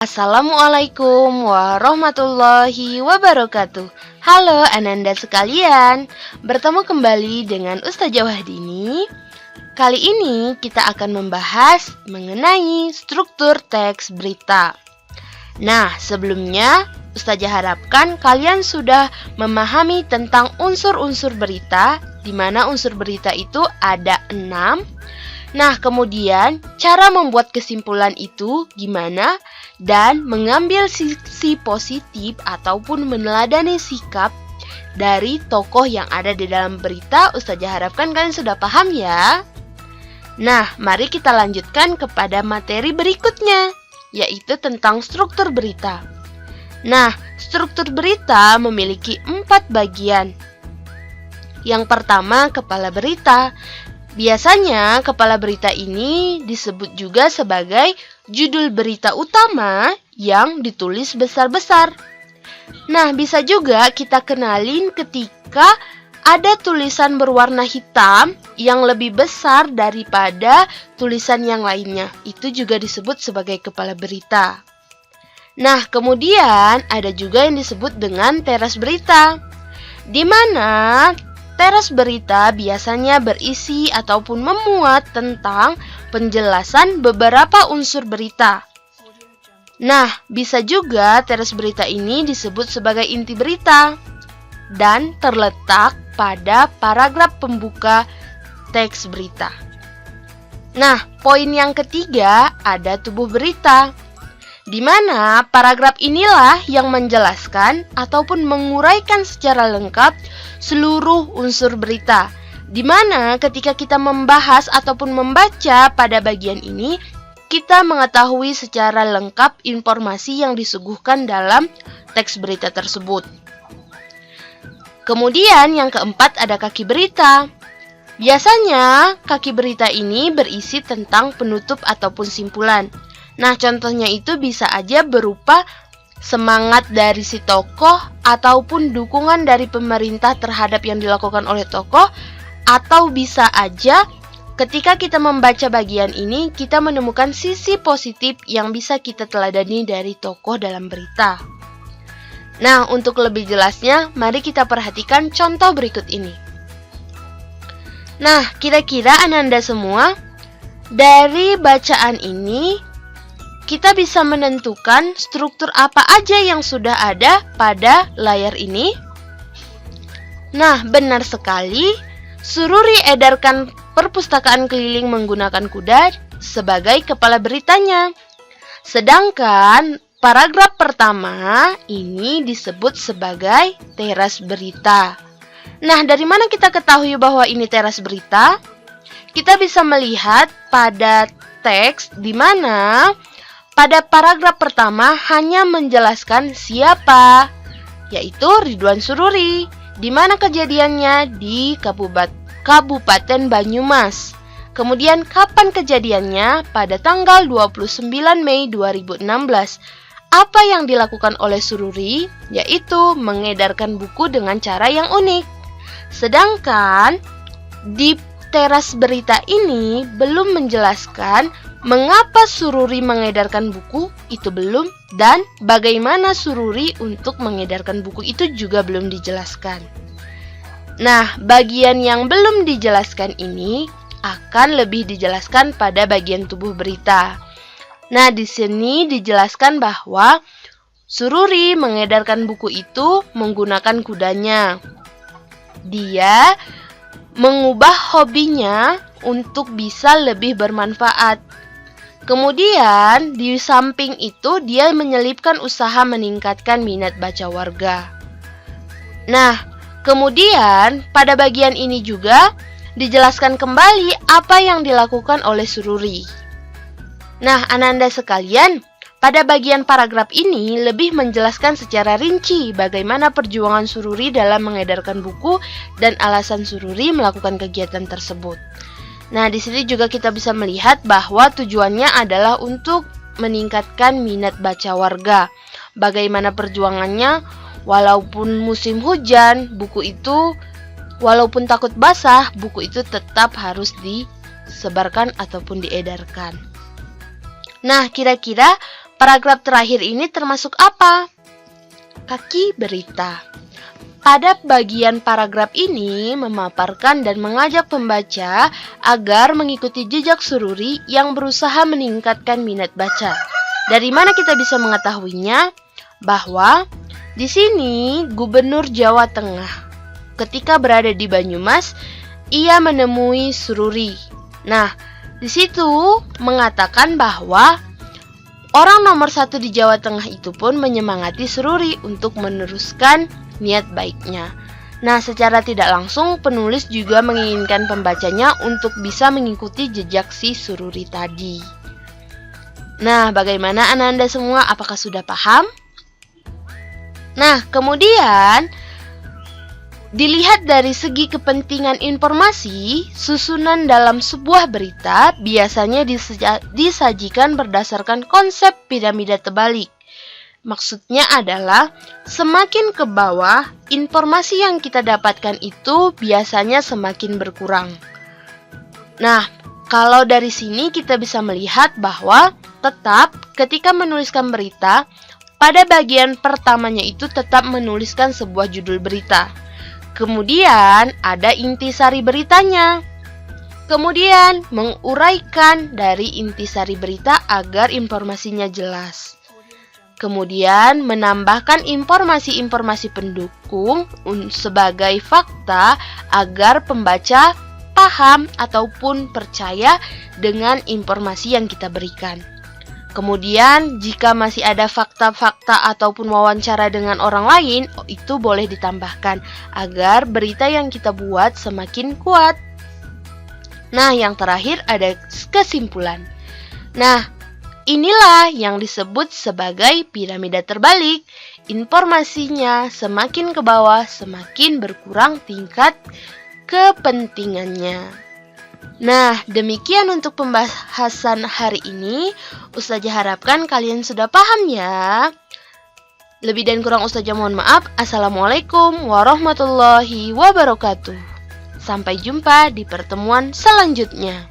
Assalamualaikum warahmatullahi wabarakatuh. Halo Ananda sekalian, bertemu kembali dengan Ustazah Wahdini. Kali ini kita akan membahas mengenai struktur teks berita. Nah, sebelumnya Ustazah harapkan kalian sudah memahami tentang unsur-unsur berita, di mana unsur berita itu ada 6. Nah, kemudian cara membuat kesimpulan itu gimana dan mengambil sisi positif ataupun meneladani sikap dari tokoh yang ada di dalam berita. Ustazah harapkan kalian sudah paham ya. Nah, mari kita lanjutkan kepada materi berikutnya, yaitu tentang struktur berita. Nah, struktur berita memiliki 4 bagian. Yang pertama, kepala berita. Biasanya, kepala berita ini disebut juga sebagai judul berita utama yang ditulis besar-besar. Nah, bisa juga kita kenalin ketika ada tulisan berwarna hitam yang lebih besar daripada tulisan yang lainnya. Itu juga disebut sebagai kepala berita. Nah, kemudian ada juga yang disebut dengan teras berita, di mana teras berita biasanya berisi ataupun memuat tentang penjelasan beberapa unsur berita. Nah, bisa juga teras berita ini disebut sebagai inti berita dan terletak pada paragraf pembuka teks berita. Nah, poin yang ketiga ada tubuh berita, di mana paragraf inilah yang menjelaskan ataupun menguraikan secara lengkap seluruh unsur berita, di mana ketika kita membahas ataupun membaca pada bagian ini, kita mengetahui secara lengkap informasi yang disuguhkan dalam teks berita tersebut. Kemudian yang keempat ada kaki berita. Biasanya kaki berita ini berisi tentang penutup ataupun simpulan. Nah, contohnya itu bisa aja berupa semangat dari si tokoh ataupun dukungan dari pemerintah terhadap yang dilakukan oleh tokoh, atau bisa aja ketika kita membaca bagian ini kita menemukan sisi positif yang bisa kita teladani dari tokoh dalam berita. Nah, untuk lebih jelasnya mari kita perhatikan contoh berikut ini. Nah, kira-kira Ananda semua dari bacaan ini kita bisa menentukan struktur apa aja yang sudah ada pada layar ini? Nah, benar sekali. Sururi edarkan perpustakaan keliling menggunakan kuda sebagai kepala beritanya. Sedangkan paragraf pertama ini disebut sebagai teras berita. Nah, dari mana kita ketahui bahwa ini teras berita? Kita bisa melihat pada teks di mana pada paragraf pertama hanya menjelaskan siapa, yaitu Ridwan Sururi, di mana kejadiannya di Kabupaten Banyumas. Kemudian kapan kejadiannya? Pada tanggal 29 Mei 2016. Apa yang dilakukan oleh Sururi? Yaitu mengedarkan buku dengan cara yang unik. Sedangkan di teras berita ini belum menjelaskan mengapa Sururi mengedarkan buku, itu belum, dan bagaimana Sururi untuk mengedarkan buku itu juga belum dijelaskan. Nah, bagian yang belum dijelaskan ini akan lebih dijelaskan pada bagian tubuh berita. Nah, di sini dijelaskan bahwa Sururi mengedarkan buku itu menggunakan kudanya. Dia mengubah hobinya untuk bisa lebih bermanfaat. Kemudian, di samping itu dia menyelipkan usaha meningkatkan minat baca warga. Nah, kemudian pada bagian ini juga dijelaskan kembali apa yang dilakukan oleh Sururi. Nah, Ananda sekalian, pada bagian paragraf ini lebih menjelaskan secara rinci bagaimana perjuangan Sururi dalam mengedarkan buku dan alasan Sururi melakukan kegiatan tersebut. Nah, di sini juga kita bisa melihat bahwa tujuannya adalah untuk meningkatkan minat baca warga. Bagaimana perjuangannya, walaupun musim hujan, buku itu walaupun takut basah, buku itu tetap harus disebarkan ataupun diedarkan. Nah, kira-kira paragraf terakhir ini termasuk apa? Kaki berita. Pada bagian paragraf ini memaparkan dan mengajak pembaca agar mengikuti jejak Sururi yang berusaha meningkatkan minat baca. Dari mana kita bisa mengetahuinya? Bahwa di sini Gubernur Jawa Tengah ketika berada di Banyumas, ia menemui Sururi. Nah, di situ mengatakan bahwa orang nomor 1 di Jawa Tengah itu pun menyemangati Sururi untuk meneruskan niat baiknya. Nah, secara tidak langsung penulis juga menginginkan pembacanya untuk bisa mengikuti jejak si Sururi tadi. Nah, bagaimana Anda semua? Apakah sudah paham? Nah, kemudian dilihat dari segi kepentingan informasi, susunan dalam sebuah berita biasanya disajikan berdasarkan konsep piramida terbalik. Maksudnya adalah semakin ke bawah, informasi yang kita dapatkan itu biasanya semakin berkurang. Nah, kalau dari sini kita bisa melihat bahwa tetap ketika menuliskan berita, pada bagian pertamanya itu tetap menuliskan sebuah judul berita. Kemudian ada intisari beritanya. Kemudian menguraikan dari intisari berita agar informasinya jelas. Kemudian menambahkan informasi-informasi pendukung sebagai fakta agar pembaca paham ataupun percaya dengan informasi yang kita berikan. Kemudian jika masih ada fakta-fakta ataupun wawancara dengan orang lain, itu boleh ditambahkan agar berita yang kita buat semakin kuat. Nah, yang terakhir ada kesimpulan. Nah, inilah yang disebut sebagai piramida terbalik. Informasinya semakin ke bawah, semakin berkurang tingkat kepentingannya. Nah, demikian untuk pembahasan hari ini. Ustazah harapkan kalian sudah paham ya. Lebih dan kurang Ustazah mohon maaf. Assalamualaikum warahmatullahi wabarakatuh. Sampai jumpa di pertemuan selanjutnya.